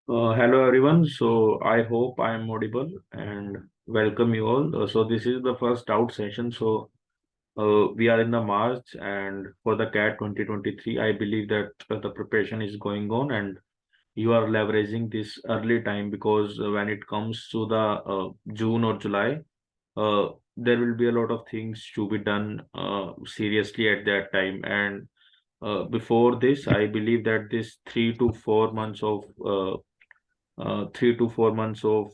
Hello everyone. So I hope I am audible and welcome you all. So this is the first out session. So we are in the March and for the CAT 2023, I believe that the preparation is going on and you are leveraging this early time because when it comes to the June or July, there will be a lot of things to be done seriously at that time. And before this, I believe that this 3 to 4 months of 3 to 4 months of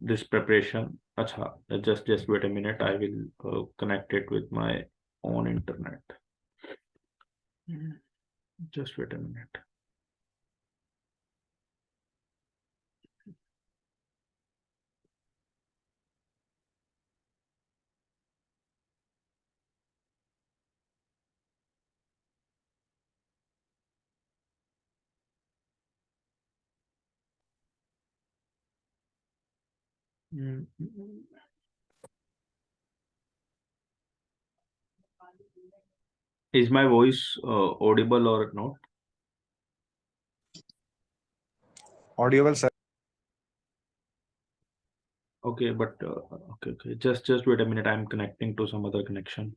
this preparation. Acha, just wait a minute. I will connect it with my own internet. Mm, Just wait a minute. Mm, Is my voice audible or not? Audible, sir. Okay, but okay. Just wait a minute. I'm connecting to some other connection,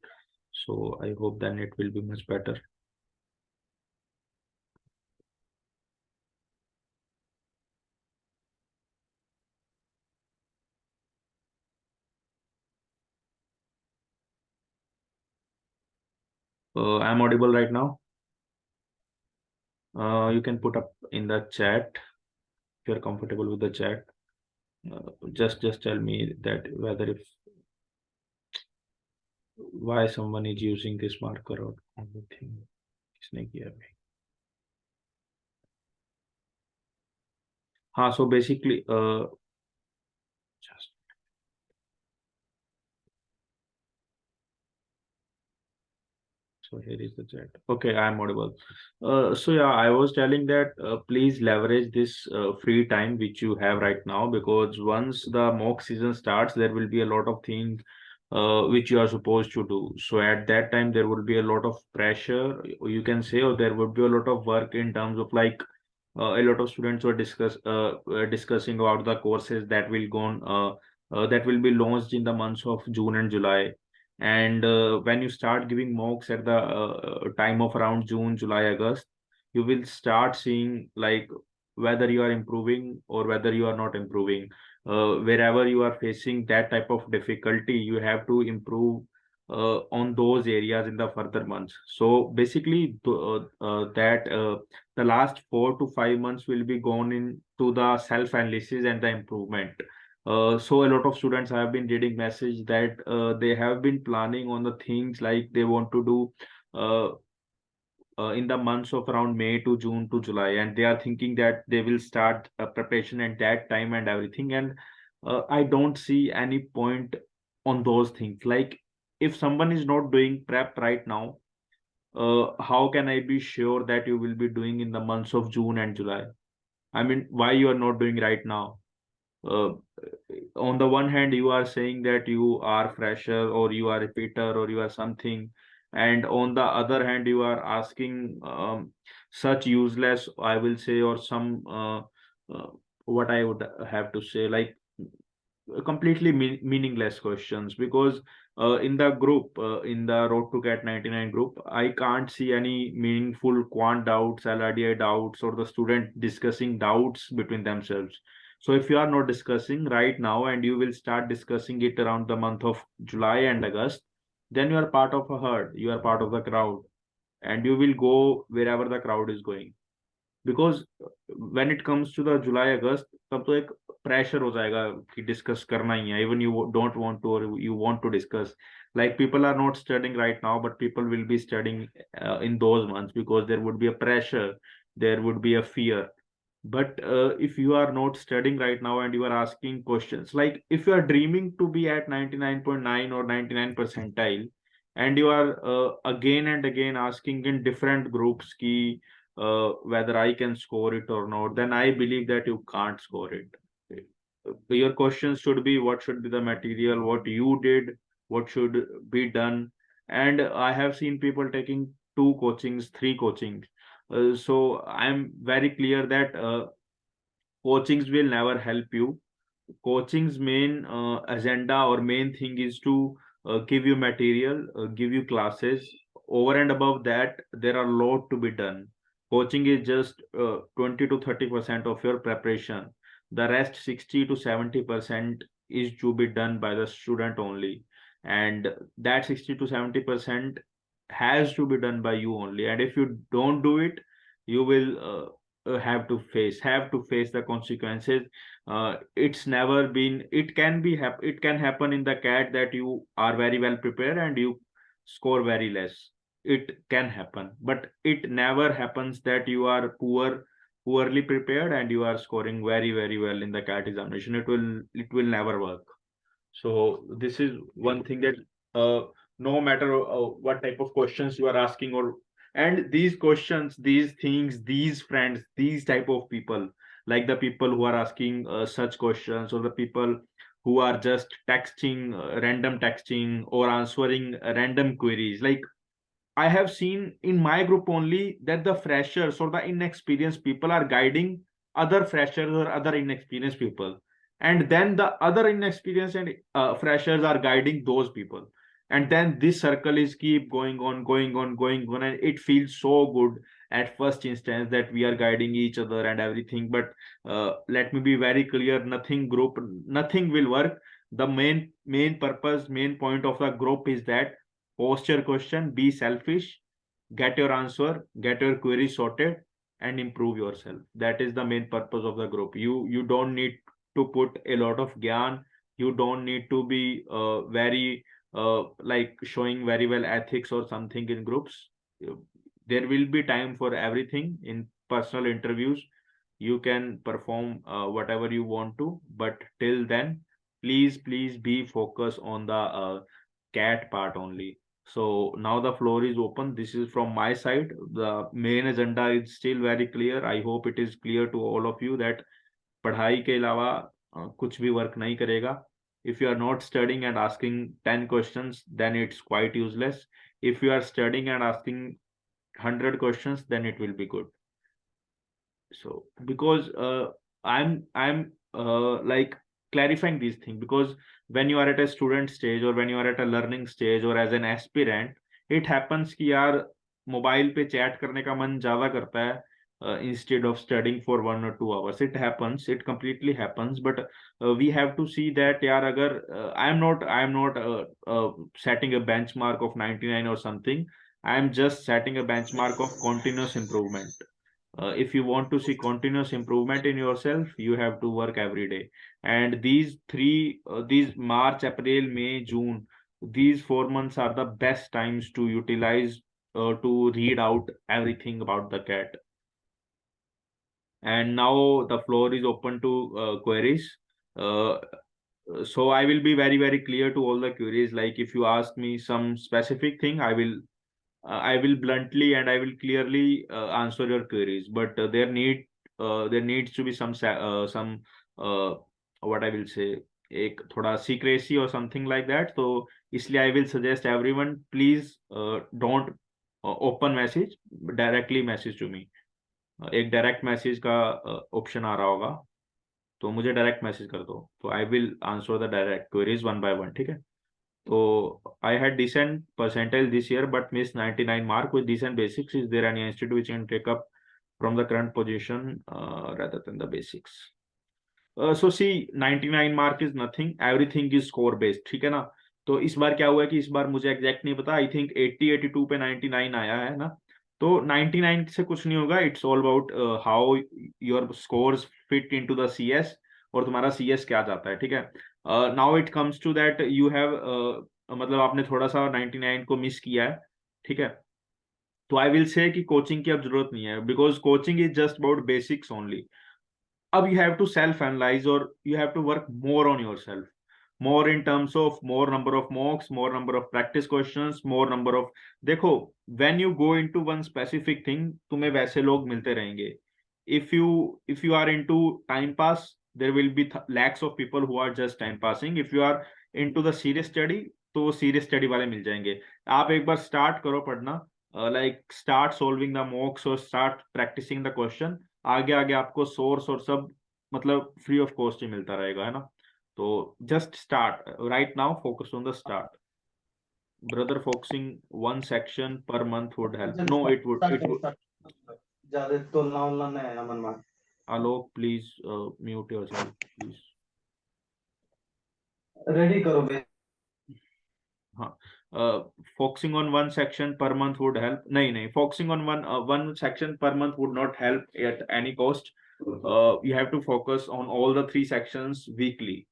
so I hope then it will be much better. I'm audible right now. You can put up in the chat if you're comfortable with the chat. Just tell me that whether if why someone is using this marker or anything. किसने किया भाई? हाँ, so basically just so here is the chat. Okay, I'm audible. So yeah, I was telling that please leverage this free time which you have right now, because once the mock season starts, there will be a lot of things which you are supposed to do. So at that time, there will be a lot of pressure, you can say, or there would be a lot of work in terms of like a lot of students were discussing about the courses that will go on that will be launched in the months of June and July. And when you start giving mocks at the time of around June, July, August, you will start seeing like whether you are improving or whether you are not improving. Wherever you are facing that type of difficulty, you have to improve on those areas in the further months. So basically, that the last 4 to 5 months will be gone into the self analysis and the improvement. So a lot of students have been reading message that they have been planning on the things like they want to do uh, in the months of around May to June to July, and they are thinking that they will start preparation at that time and everything. And I don't see any point on those things. Like if someone is not doing prep right now, how can I be sure that you will be doing in the months of June and July? I mean, why you are not doing right now? Uh, on the one hand, you are saying that you are fresher or you are repeater or you are something, and on the other hand, you are asking such useless, I will say, or some uh, what I would have to say, like completely meaningless questions, because in the group in the road to get 99 group, I can't see any meaningful quant doubts, LRDI doubts, or the student discussing doubts between themselves. So if you are not discussing right now and you will start discussing it around the month of July and August, then you are part of a herd, you are part of the crowd, and you will go wherever the crowd is going. Because when it comes to the July August, तब तो एक pressure हो जाएगा कि discuss करना ही है, even you don't want to और you want to discuss. Like people are not studying right now, but people will be studying in those months, because there would be a pressure, there would be a fear. But if you are not studying right now and you are asking questions, like if you are dreaming to be at 99.9 or 99 percentile, and you are again and again asking in different groups ki whether I can score it or not, then I believe that you can't score it. Your questions should be what should be the material, what you did, what should be done. And I have seen people taking two coachings, three coachings. So I'm very clear that coachings will never help you. Coaching's main agenda or main thing is to give you material, give you classes. Over and above that, there are a lot to be done. Coaching is just 20 to 30% of your preparation. The rest 60 to 70% is to be done by the student only, and that 60 to 70% has to be done by you only. And if you don't do it, you will have to face the consequences. It's never been, it can happen in the cat that you are very well prepared and you score very less. It can happen, but it never happens that you are poorly prepared and you are scoring very very well in the cat examination. It will never work. So this is one thing that no matter what type of questions you are asking, or and these questions, these things, these friends, these type of people, like the people who are asking such questions, or the people who are just texting, random texting, or answering random queries, like I have seen in my group only that the freshers or the inexperienced people are guiding other freshers or other inexperienced people. And then the other inexperienced and freshers are guiding those people. And then this circle is keep going on, going on, going on. And it feels so good at first instance that we are guiding each other and everything. But let me be very clear, nothing will work. The main purpose, main point of the group is that post your question, be selfish, get your answer, get your query sorted, and improve yourself. That is the main purpose of the group. You don't need to put a lot of gyan. You don't need to be very like showing very well ethics or something in groups. There will be time for everything in personal interviews. You can perform whatever you want to, but till then, please be focused on the cat part only. So now the floor is open. This is from my side. The main agenda is still very clear. I hope it is clear to all of you that पढ़ाई के अलावा कुछ भी work नहीं करेगा. If you are not studying and asking 10 questions, then it's quite useless. If you are studying and asking 100 questions, then it will be good. So because I'm like clarifying these things, because when you are at a student stage or when you are at a learning stage or as an aspirant, it happens कि यार mobile पे chat करने का मन ज्यादा करता है instead of studying for 1 or 2 hours. It happens, it completely happens, but we have to see that यार अगर I'm not setting a benchmark of 99 or something. I'm just setting a benchmark of continuous improvement. If you want to see continuous improvement in yourself, you have to work every day. And these March, April, May, June, these 4 months are the best times to utilize to read out everything about the cat. And now the floor is open to queries. Uh, so I will be very very clear to all the queries. Like if you ask me some specific thing, I will bluntly and I will clearly answer your queries. But there needs to be some what I will say, एक थोड़ा secrecy or something like that. So इसलिए I will suggest everyone, please don't open message, directly message to me. एक direct message का option आ रहा होगा, तो मुझे direct message कर दो, तो I will answer the direct queries one by one. ठीक है. So I had decent percentile this year, but missed 99 mark with decent basics. Is there any institute which can take up from the current position rather than the basics? So see, 99 mark is nothing. Everything is score based. ठीक है ना. तो इस बार क्या हुआ है कि इस बार मुझे एग्जैक्ट नहीं पता. आई थिंक 80 82 पे 99 आया है ना. तो 99 से कुछ नहीं होगा. It's all about how your scores fit into the CS, और तुम्हारा सीएस क्या जाता है. ठीक है. Now it comes to that you have मतलब आपने थोड़ा सा 99 को मिस किया है. ठीक है. तो आई विल से कि कोचिंग की अब जरूरत नहीं है, because coaching is just about basics only. अब you have to self analyze, or you have to work more on yourself, more in terms of more number of mocks, more number of practice questions, more number of. देखो, when you go into one specific thing, तुम्हें वैसे लोग मिलते रहेंगे. If you are into time pass, there will be lakhs of people who are just time passing. If you are into the serious study, तो serious study वाले मिल जाएंगे. आप एक बार start करो पढ़ना, like start solving the mocks or start practicing the question. आगे आगे आपको सोर्स और सब मतलब फ्री ऑफ कॉस्ट ही मिलता रहेगा, है ना। तो just start right now, focus on the start brother. Focusing one section per month would help. No, it would. ज्यादा तुलना उलना नहीं है मन में। Alok, please mute yourself, please. Ready करो बे। हाँ, focusing on one section per month would help. नहीं, focusing on one section per month would not help at any cost. You have to focus on all the 3 sections weekly.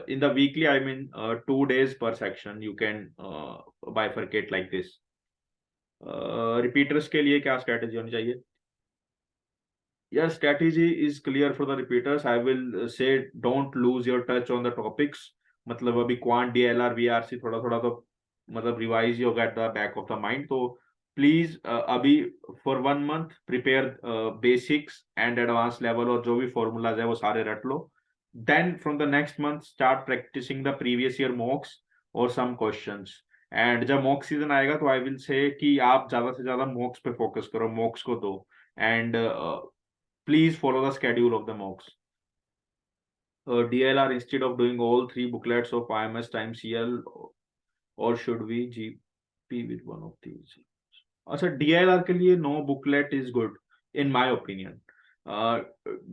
In the weekly, I mean 2 days per section. You can bifurcate like this. Repeaters के लिए क्या strategy होनी चाहिए? Your strategy is clear for the repeaters. I will say don't lose your touch on the topics. मतलब अभी quant DLR VRC थोड़ा थोड़ा तो मतलब रिवाइज ही होगा at the back of the mind. तो प्लीज अभी for 1 month prepare basics and advance level और जो भी फॉर्मूलाज है वो सारे रट लो। Then from the next month start practicing the previous year mocks और सम क्वेश्चंस। एंड जब मॉक सीजन आएगा तो आई विल से कि आप ज्यादा से ज्यादा मॉक्स पे फोकस करो, मॉक्स को दो। And please follow the schedule of the mocks. DLR, instead of doing all 3 booklets of IMS times CL, or should we GP with one of these? अच्छा, DLR के लिए no booklet is good in my opinion.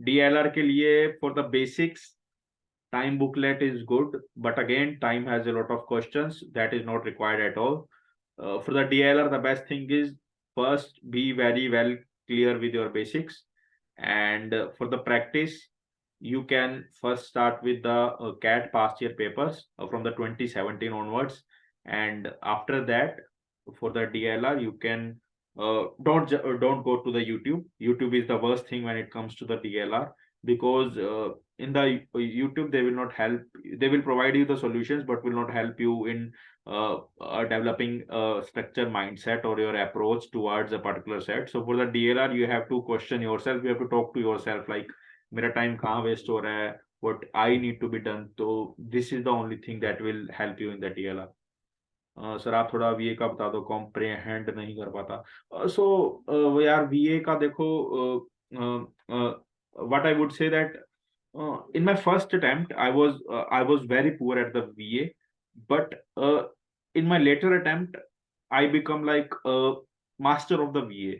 DLR के लिए for the basics time booklet is good, but again time has a lot of questions that is not required at all. For the DLR, the best thing is first be very well clear with your basics. And for the practice, you can first start with the CAT past year papers from the 2017 onwards. And after that, for the DLR, you can don't go to the YouTube. YouTube is the worst thing when it comes to the DLR, because in the YouTube they will not help. They will provide you the solutions, but will not help you in developing a structure mindset or your approach towards a particular set. So for the DLR, you have to question yourself. You have to talk to yourself like, मेरा time कहाँ waste हो रहा है, what I need to be done. तो this is the only thing that will help you in the DLR. Sir आप थोड़ा वीए का बता दो, कॉम्प्रिहेंड नहीं कर पाता। सो यार वीए का देखो, what I would say that in my first attempt I was very poor at the VA, but in my later attempt I become like a master of the VA.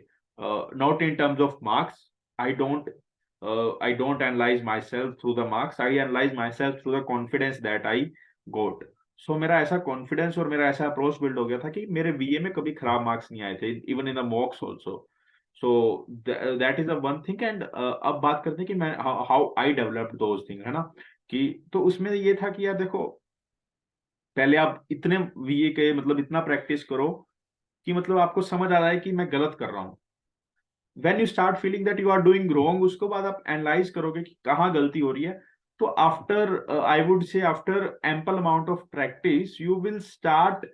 Not in terms of marks. I don't analyze myself through the marks. I analyze myself through the confidence that I got. So मेरा ऐसा confidence और मेरा ऐसा approach build हो गया था कि मेरे बीए में कभी खराब मार्क्स नहीं आए थे, even in the मॉक्स also. So that is a one thing. And अब बात करते हैं कि मैं how I developed those thing, है ना। कि तो उसमें ये था कि यार देखो, पहले आप इतने वीए के मतलब इतना प्रैक्टिस करो कि मतलब आपको समझ आ रहा है कि मैं गलत कर रहा हूँ। When you start feeling that you are doing wrong, उसके बाद आप एनालाइज करोगे कि कहाँ गलती हो रही है। तो after I would say after ample amount of practice you will start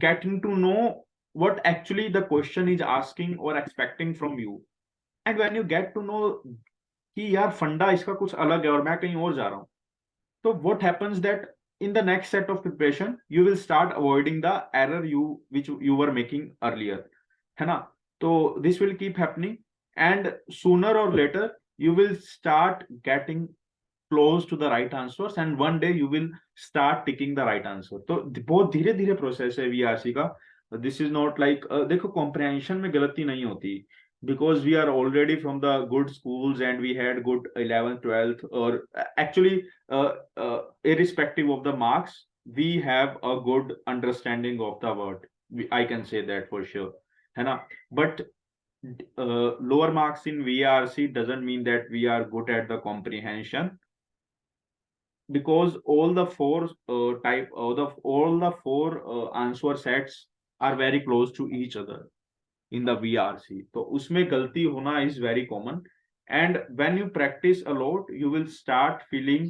getting to know what actually the question is asking or expecting from you. And when you get to know कि यार फंडा इसका कुछ अलग है और मैं कहीं और जा रहा हूँ, तो what happens that in the next set of preparation you will start avoiding the error which you were making earlier, है ना। तो this will keep happening, and sooner or later you will start getting close to the right answers, and one day you will start picking the right answer. तो बहुत धीरे धीरे process है VRC का। This is not like, देखो comprehension में गलती नहीं होती, because we are already from the good schools and we had good 11th 12th, or actually irrespective of the marks we have a good understanding of the word. I can say that for sure, है ना। But lower marks in VRC doesn't mean that we are good at the comprehension, because all the four answer sets are very close to each other in the VRC. तो उसमें गलती होना is very common, and when you practice a lot you will start feeling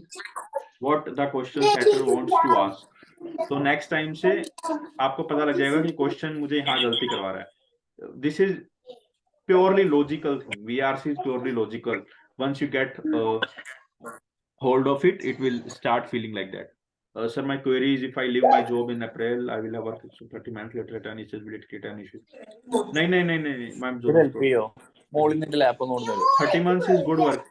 what the question setter wants to ask. तो next time से आपको पता लग जाएगा कि question मुझे यहाँ गलती करवा रहा है। This is purely logical thing. VRC is purely logical. Once you get hold of it, it will start feeling like that. Sir, my query is, if I leave my job in April, I will have worked 30 months later at any issues, will it create an issue? नहीं, my job is good. 30 months is good work.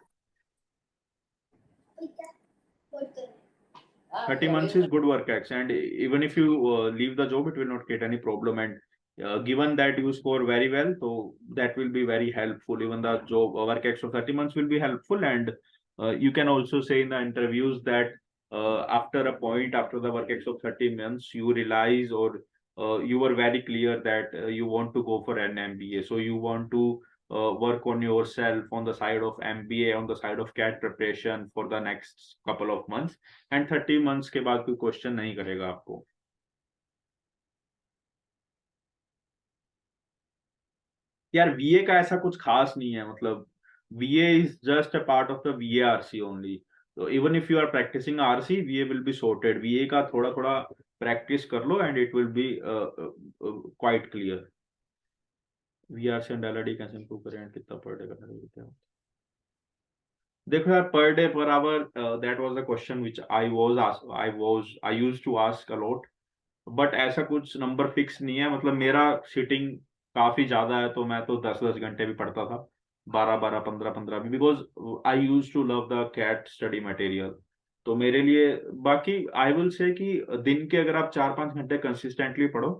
30 months is good work X, and even if you leave the job, it will not get any problem. And given that you score very well, so that will be very helpful. Even the job work X of 30 months will be helpful. And you can also say in the interviews that after a point, after the work X of 30 months, you realize, or you were very clear that you want to go for an MBA. So you want to work on yourself on the side of MBA, on the side of CAT preparation for the next couple of months. And 30 months के बाद कोई question नहीं करेगा आपको. यार वीए का ऐसा कुछ खास नहीं है, मतलब VA is just a part of the VA RC only. तो even if you are practicing RC, VA will be sorted. VA का थोड़ा थोड़ा प्रैक्टिस कर लो and it will be quite clear. VRC and LRD कैसे improve करें and कितना per day करना है. देखो यार, per day per hour, that was the question which I used to ask a lot. But ऐसा कुछ नंबर फिक्स नहीं है. मतलब मेरा सीटिंग काफी ज्यादा है, तो मैं तो 10-10 घंटे भी पढ़ता था, 12-12, 15-15 भी, because I use to love the CAT study material. तो मेरे लिए, बाकी आई विल से कि दिन के अगर आप 4-5 घंटे कंसिस्टेंटली पढ़ो,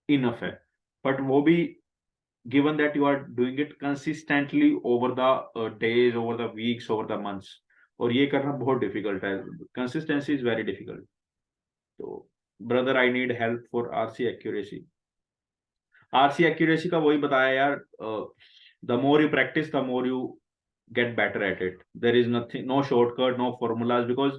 इनफ है. बट वो भी given that you are doing it consistently over the days, over the weeks, over the months. और ये करना बहुत डिफिकल्ट है. Consistency is very difficult. तो brother, I need help for RC accuracy. RC accuracy का वही बताया यार, the more you practice, the more you get better at it. There is nothing, no shortcut, no formulas, because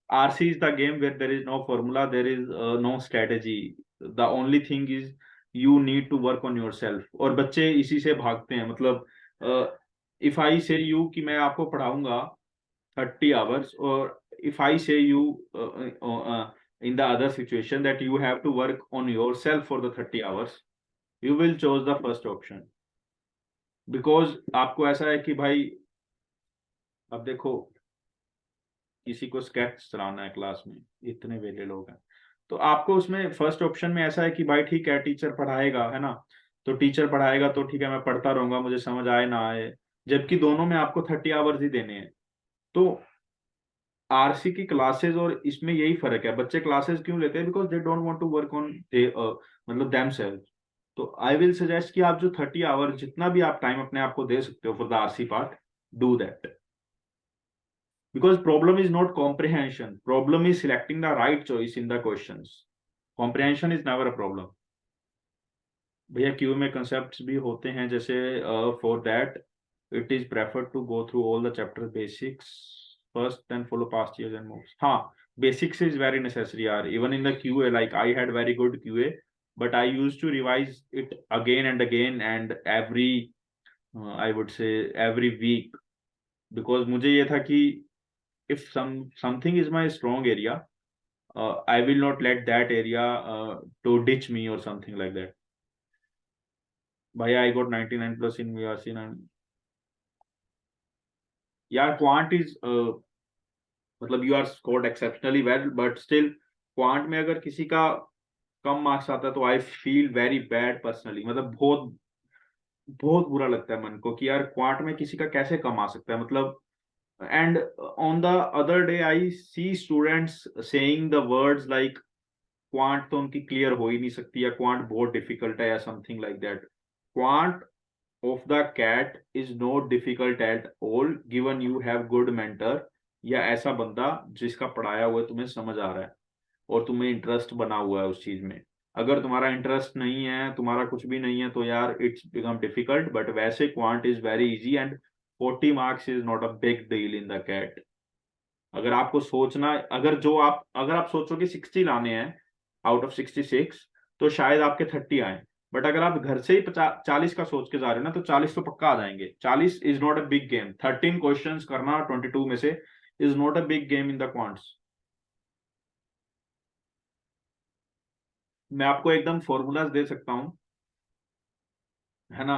RC is the game where there is no formula, there is no strategy. The only thing is you need to work on yourself. और बच्चे इसी से भागते हैं. मतलब if I say you कि मैं आपको पढ़ाऊंगा 30 hours, और if I say you in the other situation that you have to work on yourself for the 30 hours, you will choose the first option. Because आपको ऐसा है कि भाई, अब देखो, किसी को स्केच चलाना है क्लास में, इतने वेले लोग हैं, तो आपको उसमें फर्स्ट ऑप्शन में ऐसा है कि भाई ठीक है, टीचर पढ़ाएगा, है ना, तो टीचर पढ़ाएगा तो ठीक है, मैं पढ़ता रहूंगा, मुझे समझ आए ना आए. जबकि दोनों में आपको 30 आवर्स ही देने हैं. तो आरसी की क्लासेस और इसमें यही फर्क है. बच्चे क्लासेस क्यों लेते हैं? Because they don't want to work on, मतलब देमसेल्फ. तो आई विल सजेस्ट कि आप जो 30 आवर, जितना भी आप टाइम अपने आप को दे सकते हो for the RC part, do that. Because problem is not comprehension, problem is selecting the right choice in the questions. Comprehension is never a problem. भैया क्यू में कंसेप्ट भी होते हैं, जैसे for that it is prefer to go through all the chapter basics first, then follow past years and moves. हाँ, basics is very necessary यार. Even in the QA, like I had very good QA, but I used to revise it again and again, and every I would say every week, because मुझे ये था कि if something is my strong area, I will not let that area to ditch me or something like that. भाई I got 99 plus in VRC. यार quant is, मतलब you are scored exceptionally well, but still quant में अगर किसी का कम marks आता है तो I feel very bad personally. मतलब बहुत बहुत बुरा लगता है मन को कि यार क्वांट में किसी का कैसे कम आ सकता है. मतलब and on the other day I see students saying the words like quant तो उनकी क्लियर हो ही नहीं सकती, या क्वांट बहुत डिफिकल्ट है, या something like that. Quant of the cat is not difficult at all, given you have good mentor, या ऐसा बंदा जिसका पढ़ाया हुआ तुम्हें समझ आ रहा है और तुम्हें इंटरेस्ट बना हुआ है उस चीज में. अगर तुम्हारा इंटरेस्ट नहीं है, तुम्हारा कुछ भी नहीं है, तो यार इट्स बिकम डिफिकल्ट. बट वैसे quant is very easy, and 40 marks is not a big deal in the CAT. अगर आपको सोचना, अगर आप सोचो कि 60 लाने हैं आउट ऑफ 66, तो शायद आपके 30 आए. बट अगर आप घर से ही 40 का सोच के जा रहे हो ना, तो 40 तो पक्का आ जाएंगे. 40 is not a big game. 13 questions करना 22 में से is not a big game in the quants. मैं आपको एकदम फॉर्मूलाज दे सकता हूं, है ना.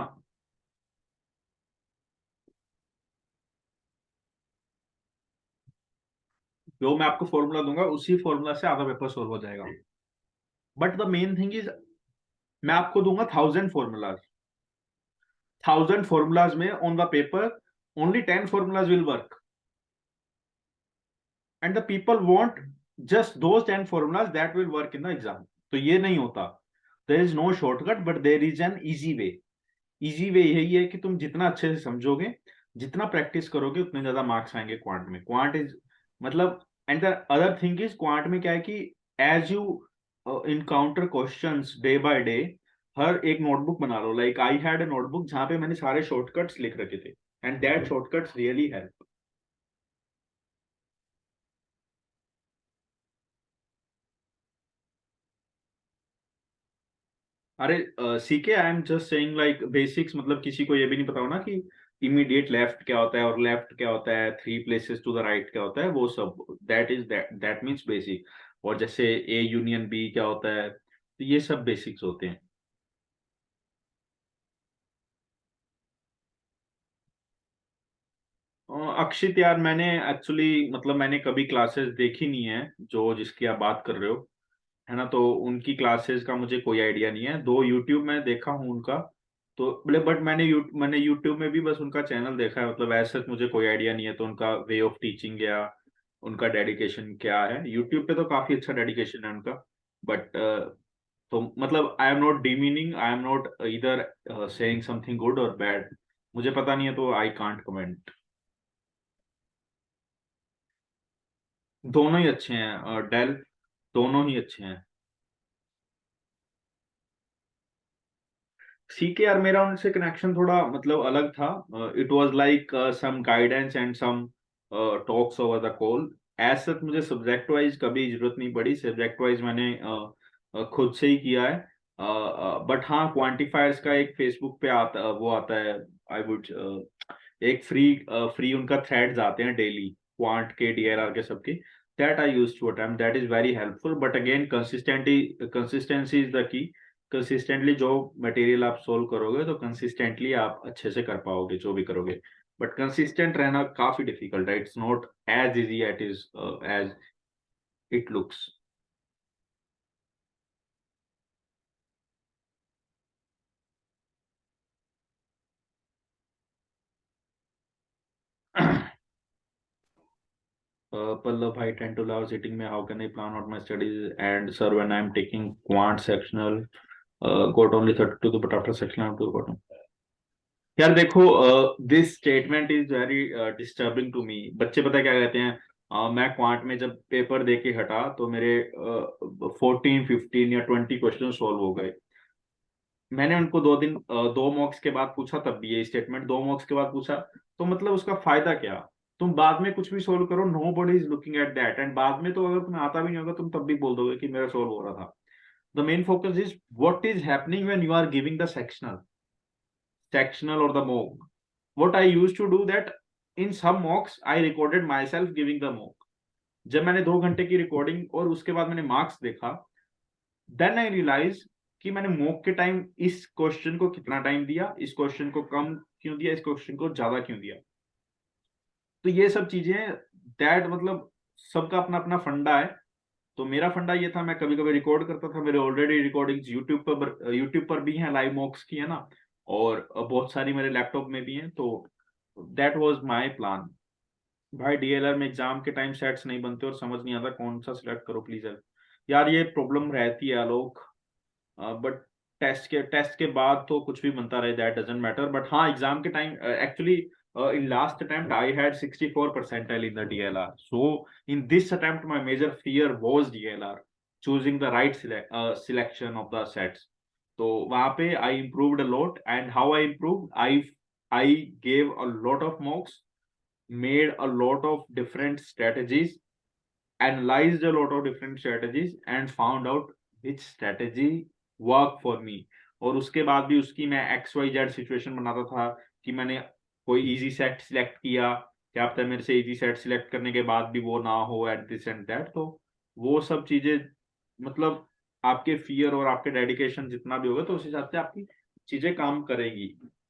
जो मैं आपको फॉर्मूला दूंगा, उसी फॉर्मूला से आधा पेपर सोल्व हो जाएगा. But the main thing is, मैं आपको दूंगा 1000 फॉर्मूलाज. 1000 formulas में on the paper only 10 formulas will work. And the people want just those 10 formulas that will work in the exam. तो ये नहीं होता. There is no shortcut but there is an easy way. Easy way यही है कि तुम जितना अच्छे से समझोगे, जितना प्रैक्टिस करोगे, उतने ज्यादा मार्क्स आएंगे क्वांट में. क्वांट इज मतलब, and the other thing is, quant में क्या है कि as you encounter questions day by day, हर एक नोटबुक बना लो. Like I had a notebook जहां पे मैंने सारे शॉर्टकट्स लिख रखे थे, and that shortcuts really help. अरे CK, I am just saying like basics. मतलब किसी को ये भी नहीं पता हो ना कि इमीडिएट लेफ्ट क्या होता है और लेफ्ट क्या होता है, three places to the right क्या होता है, वो सब. That means basic. और जैसे ए यूनियन बी क्या होता है, तो ये सब बेसिक्स होते हैं. अक्षित यार, मैंने एक्चुअली मतलब मैंने कभी क्लासेस देखी नहीं है जो जिसकी आप बात कर रहे हो, है ना. तो उनकी क्लासेस का मुझे कोई आइडिया नहीं है. दो यूट्यूब में देखा हूँ उनका, तो बट मैंने यूट्यूब में भी बस उनका चैनल देखा है. मतलब ऐसा मुझे कोई आइडिया नहीं है तो उनका वे ऑफ टीचिंग या उनका डेडिकेशन क्या है. यूट्यूब पे तो काफी अच्छा डेडिकेशन है उनका. बट तो मतलब I am not demeaning, I am not इधर सेइंग समथिंग गुड और बैड. मुझे पता नहीं है तो आई कांट कमेंट. दोनों ही अच्छे हैं डेल, दोनों ही अच्छे हैं. सीके यार, मेरा उनसे कनेक्शन थोड़ा मतलब अलग था. It was like some guidance and some talks over the call. ऐसा मुझे सब्जेक्ट वाइज कभी जरूरत नहीं पड़ी. सब्जेक्ट वाइज मैंने खुद से ही किया है. बट हाँ, क्वांटिफायर्स का एक फेसबुक पे आता, वो आता है. आई वुड एक फ्री उनका थ्रेड्स आते हैं डेली, क्वांट के, डीएलआर के, सबके. That I use to attempt. That is very helpful. But again consistency is the key. Consistently जो मटेरियल आप सोल्व करोगे तो कंसिस्टेंटली आप अच्छे से कर पाओगे जो भी करोगे. बट कंसिस्टेंट रहना काफी डिफिकल्ट है. It's not as easy at is as it looks. Pallav, I tend to love sitting में. How can I plan out my studies? And sir, when I'm taking quant sectional, got only 32, but after sectional I have to got. यार देखो, this statement is very disturbing to me. बच्चे पता है क्या कहते हैं, मैं क्वांट में जब पेपर दे के हटा तो मेरे 14, 15 या 20 क्वेश्चन सॉल्व हो गए. मैंने उनको 2 दिन 2 मॉक्स के बाद पूछा, तब भी ये स्टेटमेंट 2 मॉक्स के बाद पूछा. तो मतलब उसका फायदा क्या? तुम बाद में कुछ भी सोल्व करो, nobody is looking at that. And बाद में तो अगर तुम्हें आता भी नहीं होगा, तुम तब भी बोल दोगे कि मेरा सोल्व हो रहा था. The main focus is what is happening when you are giving the sectional or the mock. What I used to do that, in some mocks I recorded myself giving the mock. जब मैंने 2 घंटे की recording और उसके बाद मैंने marks देखा, then I realise कि मैंने मॉक के टाइम इस क्वेश्चन को कितना टाइम दिया, इस क्वेश्चन को कम क्यों दिया, इस क्वेश्चन को ज्यादा क्यों दिया. तो ये सब चीजें, दैट मतलब सबका अपना अपना फंडा है. तो मेरा फंडा ये था, मैं कभी कभी रिकॉर्ड करता था. मेरे ऑलरेडी रिकॉर्डिंग्स यूट्यूब पर भी हैं, लाइव मॉक्स की, है ना. और बहुत सारी मेरे लैपटॉप में भी हैं. तो दैट वाज माय प्लान. भाई डीएलआर में एग्जाम के टाइम सेट्स नहीं बनते और समझ नहीं आता कौन सा सिलेक्ट करो. प्लीज यार, ये प्रॉब्लम रहती है आलोक. बट टेस्ट के बाद तो कुछ भी बनता रहे, दैट डजंट मैटर. बट हाँ, एग्जाम के time actually in last attempt I had 64 percentile in the DLR. So in this attempt my major fear was DLR, choosing the right selection of the sets. तो वहां पे I improved a lot. And how I improved, I gave a lot of mocks, made a lot of different strategies, analyzed a lot of different strategies and found out which strategy work for me. और उसके बाद भी उसकी मैं XYZ situation बनाता था कि मैंने कोई इजी सेट सिलेक्ट किया, क्या पता मेरे से इजी सेट सिलेक्ट करने के बाद भी वो ना हो एट दिस एंड दैट. तो वो सब चीजें, मतलब आपके फियर और आपके डेडिकेशन जितना भी होगा तो उस हिसाब से आपकी चीजें काम करेंगी.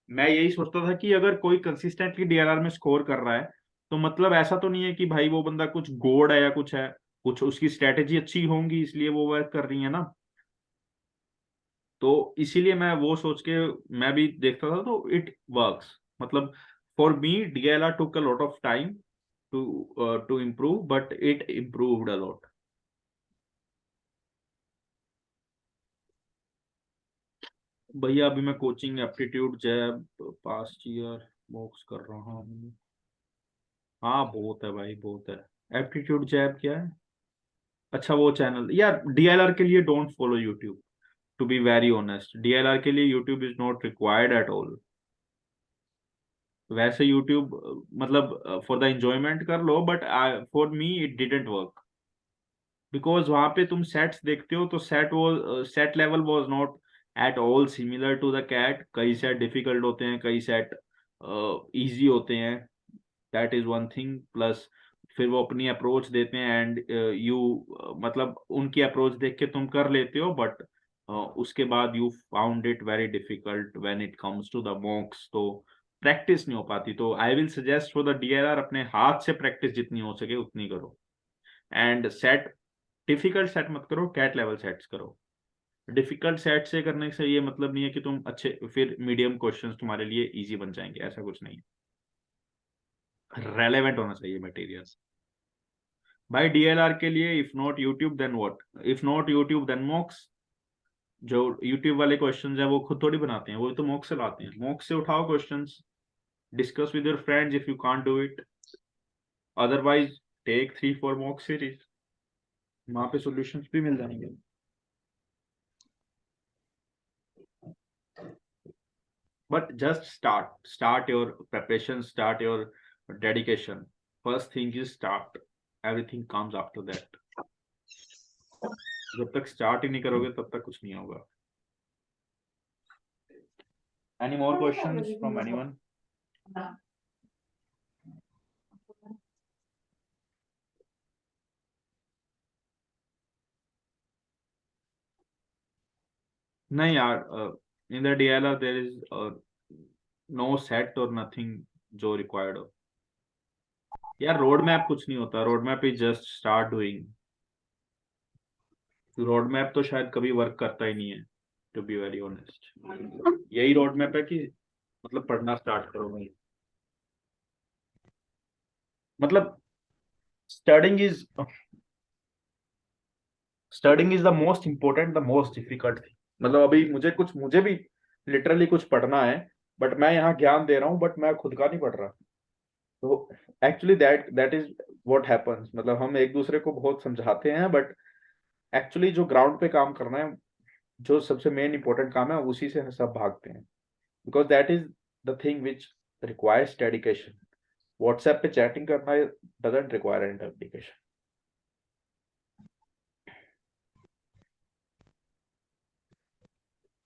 मैं यही सोचता था कि अगर कोई कंसिस्टेंटली डीएलआर में स्कोर कर रहा है तो मतलब ऐसा तो नहीं है कि भाई वो बंदा कुछ गोड है या कुछ है, कुछ उसकी स्ट्रेटेजी अच्छी होंगी इसलिए वो वर्क कर रही है ना. तो इसीलिए मैं वो सोच के मैं भी देखता था. तो इट वर्क्स. मतलब for me DLR took a lot of time. to improve, but it improved a lot. भैया अभी मैं कोचिंग एप्टीट्यूड जैब पास्ट ईयर मॉक्स कर रहा हूँ। हाँ बहुत है भाई, बहुत है। एप्टीट्यूड जैब क्या है? अच्छा वो चैनल यार, डीएलआर के लिए don't follow YouTube, to be very honest. DLR के लिए YouTube is not required at all. वैसे यूट्यूब मतलब फॉर द एंजॉयमेंट कर लो, but for me it didn't work, because वहां पे तुम सेट्स देखते हो तो set level was not at all similar to the CAT. कई सेट डिफिकल्ट होते हैं, कई सेट इजी होते हैं। That is one thing. Plus फिर वो अपनी अप्रोच देते हैं एंड यू मतलब उनकी अप्रोच देख के तुम कर लेते हो, बट उसके बाद you found it very difficult when it comes to the mocks. तो प्रैक्टिस नहीं हो पाती। तो I will suggest for the DLR अपने हाथ से प्रैक्टिस जितनी हो सके उतनी करो। एंड सेट डिफिकल्ट सेट मत करो, कैट लेवल सेट्स करो। डिफिकल्ट सेट से करने से ये मतलब नहीं है कि तुम अच्छे फिर मीडियम क्वेश्चंस तुम्हारे लिए इजी बन जाएंगे, ऐसा कुछ नहीं। रेलेवेंट होना चाहिए मटेरियल। भाई डीएलआर के लिए if not YouTube then what, if not YouTube then mocks. जो यूट्यूब वाले क्वेश्चंस है वो खुद थोड़ी बनाते हैं, वो तो मॉक्स से लाते हैं। मॉक्स से उठाओ questions, discuss with your friends if you can't do it, otherwise take 3-4 mock series, वहां पे सॉल्यूशंस भी मिल जाएंगे। But just start your preparation, start your dedication. First thing is start, everything comes after that. जब तक start ही नहीं करोगे तब तक कुछ नहीं होगा। Any more questions from anyone? नहीं यार, in the DLR there is no set or nothing जो required हो। यार रोड मैप कुछ नहीं होता, road map is just start doing. Road map तो शायद कभी वर्क करता ही नहीं है, टू बी वेरी ऑनेस्ट। यही रोड मैप है कि मतलब पढ़ना स्टार्ट करो भाई। मतलब studying is studying is the most important, the most difficult thing. मतलब अभी मुझे भी लिटरली कुछ पढ़ना है, बट मैं यहाँ ज्ञान दे रहा हूँ, बट मैं खुद का नहीं पढ़ रहा। तो actually that is what happens. मतलब हम एक दूसरे को बहुत समझाते हैं, बट एक्चुअली जो ग्राउंड पे काम करना है, जो सबसे मेन इंपॉर्टेंट काम है, उसी से सब भागते हैं। Because that is the thing which requires dedication. WhatsApp पे चैटिंग करना डजंट रिक्वायर एनी डेडिकेशन।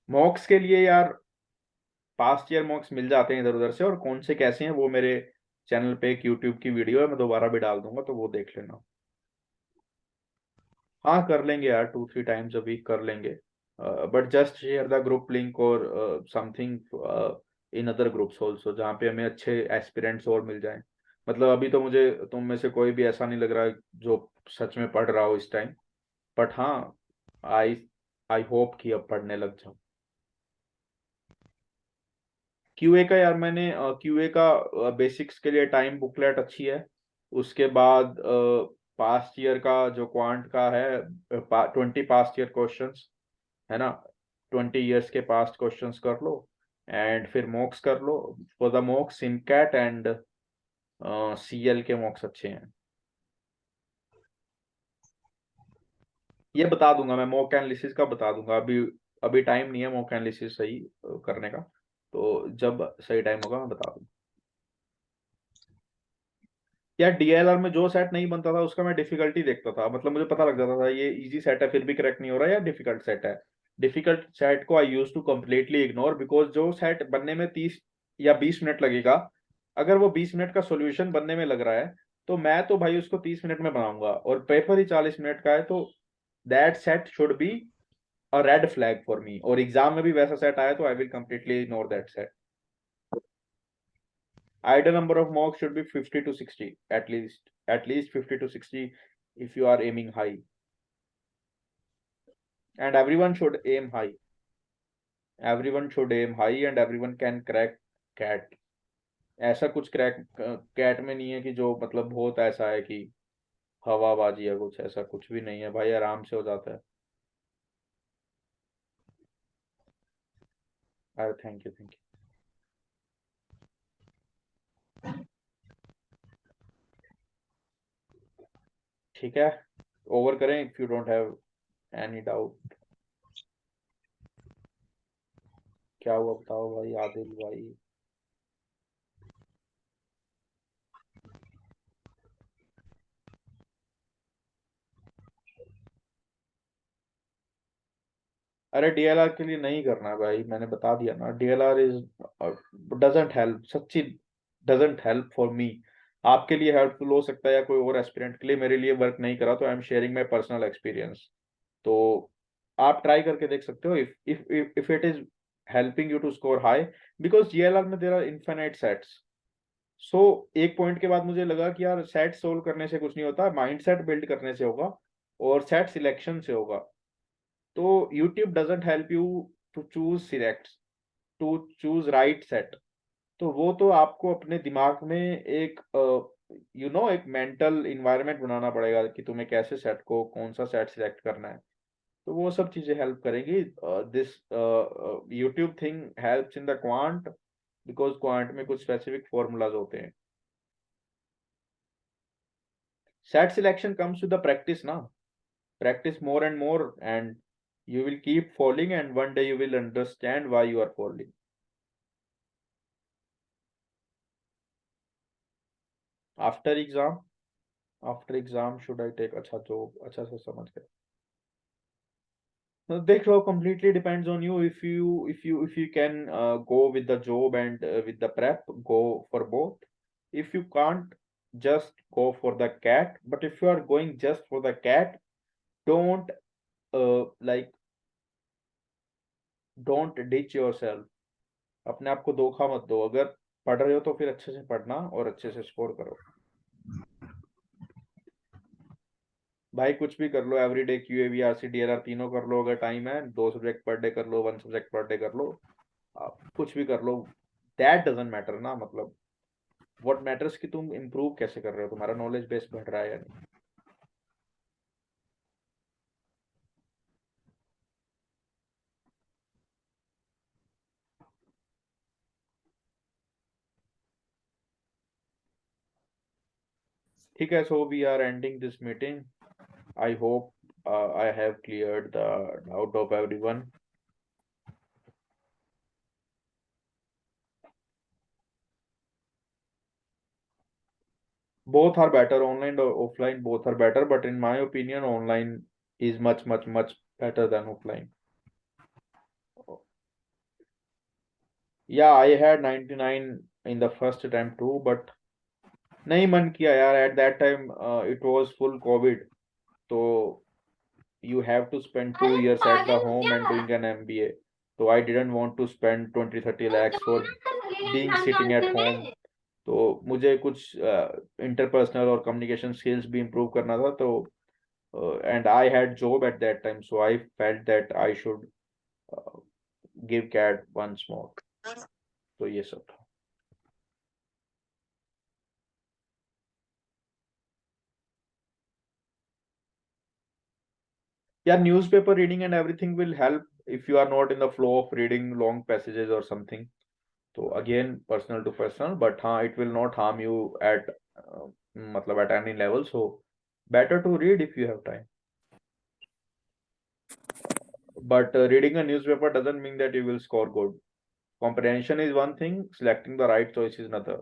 मॉक्स के लिए यार पास्ट ईयर मॉक्स मिल जाते हैं इधर उधर से, और कौन से कैसे हैं वो मेरे चैनल पे एक यूट्यूब की वीडियो है, मैं दोबारा भी डाल दूंगा, तो वो देख लेना। हाँ कर लेंगे यार, 2-3 टाइम्स अ वीक कर लेंगे। But just share the group link और something in other groups also, जहाँ पे हमें अच्छे एस्पिरेंट्स और मिल जाएं। मतलब अभी तो मुझे तुम में से कोई भी ऐसा नहीं लग रहा है जो सच में पढ़ रहा हो इस टाइम, बट हाँ आई आई होप कि अब पढ़ने लग जाऊं। क्यूए का यार मैंने क्यूए का बेसिक्स के लिए टाइम बुकलेट अच्छी है। उसके बाद पास्ट ईयर का जो क्वांट का है, 20 पास्ट ईयर क्वेश्चंस है ना, 20 ईयर्स के पास्ट क्वेश्चंस कर लो, एंड फिर मॉक्स कर लो। For the mocks SimCAT and CL के मॉक्स अच्छे हैं। ये बता दूंगा मैं, मॉक एनालिसिस का बता दूंगा। अभी अभी टाइम नहीं है मॉक एनालिसिस सही करने का, तो जब सही टाइम होगा मैं बता दूंगा। यार डीएलआर में जो सेट नहीं बनता था उसका मैं डिफिकल्टी देखता था, मतलब मुझे पता लग जाता था ये इजी सेट है फिर भी करेक्ट नहीं हो रहा, या डिफिकल्ट सेट है। डिफिकल्ट सेट को I use to completely ignore, because जो सेट बनने में 30 या 20 मिनट लगेगा, अगर वो 20 मिनट का सोल्यूशन बनने में लग रहा है, तो मैं तो भाई उसको 30 मिनट में बनाऊंगा, और पेपर ही 40 मिनट का है, तो that set should be a red flag for me. और एग्जाम में भी वैसा सेट आया तो I will completely ignore that set. Ideal number of mocks should be 50 to 60 at least 50 to 60 if you are aiming high, and everyone should aim high and everyone can crack cat. ऐसा कुछ crack cat में नहीं है कि जो मतलब बहुत ऐसा है कि हवाबाजी या कुछ, ऐसा कुछ भी नहीं है भाई, आराम से हो जाता है। अरे थैंक यू थैंक यू। ठीक है, ओवर करें if you don't have any doubt. क्या हुआ बताओ भाई आदिल भाई। अरे डीएलआर के लिए नहीं करना है भाई, मैंने बता दिया ना, डीएलआर इज डजंट हेल्प, सच्ची डजंट हेल्प फॉर मी। आपके लिए हेल्पफुल हो सकता है या कोई और एस्पिरेंट के लिए, मेरे लिए वर्क नहीं करा, तो I am sharing my personal experience. तो आप ट्राई करके देख सकते हो if if it is helping you to score high, because DLR में there are infinite sets. So एक पॉइंट के बाद मुझे लगा कि यार सेट सोल्व करने से कुछ नहीं होता, माइंड सेट बिल्ड करने से होगा और सेट सिलेक्शन से होगा। तो YouTube doesn't help you to choose select, to choose right set. तो वो तो आपको अपने दिमाग में एक एक मेंटल इन्वायरमेंट बनाना पड़ेगा कि तुम्हें कैसे सेट को कौन सा सेट सिलेक्ट करना है। तो वो सब चीजें हेल्प करेंगी। This YouTube thing helps in the quant, because quant में कुछ स्पेसिफिक फॉर्मूलाज होते हैं। Set selection comes with the practice ना, practice more and more and you will keep falling and one day you will understand why you are falling. After exam, after exam should I take अच्छा job, अच्छा से समझ गए। देख लो, completely depends on you, if you can go with the job and with the prep, go for both. If you can't, just go for the cat, but if you are going just for the cat, don't like don't ditch yourself, अपने आप को धोखा मत दो। अगर पढ़ रहे हो तो फिर अच्छे से पढ़ना और अच्छे से स्कोर करो। भाई कुछ भी कर लो, एवरीडे क्यूए आरसी डीएलआर तीनों कर लो, अगर टाइम है 2 सब्जेक्ट पर डे कर लो, 1 सब्जेक्ट पर डे कर लो, आप कुछ भी कर लो, दैट डजेंट मैटर ना। मतलब व्हाट मैटर्स कि तुम इम्प्रूव कैसे कर रहे हो, तुम्हारा नॉलेज बेस बढ़ रहा है या नहीं। ठीक है, so we are ending this meeting. I hope I have cleared the doubt of everyone. Both are better, online or offline, both are better, but in my opinion online is much better than offline. Yeah, I had 99 in the first attempt too, but नहीं मन किया यार, at that time it was full COVID, so you have to spend 2 years at the home and doing an MBA. So I didn't want to spend 20-30 lakhs for being sitting at home. तो मुझे कुछ interpersonal और communication skills भी improve करना था, तो and I had job at that time, so I felt that I should uh, give cat once more. तो ये सब था। Yeah, newspaper reading and everything will help if you are not in the flow of reading long passages or something. So again, personal to personal, but हाँ, it will not harm you at मतलब at any level. So better to read if you have time. But reading a newspaper doesn't mean that you will score good. Comprehension is one thing, selecting the right choice is another.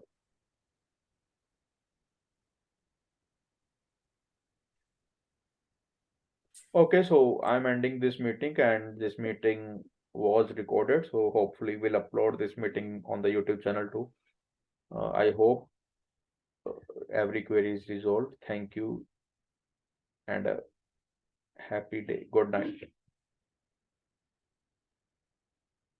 Okay, so I'm ending this meeting, and this meeting was recorded. So hopefully we'll upload this meeting on the YouTube channel too. I hope every query is resolved. Thank you and a happy day. Good night.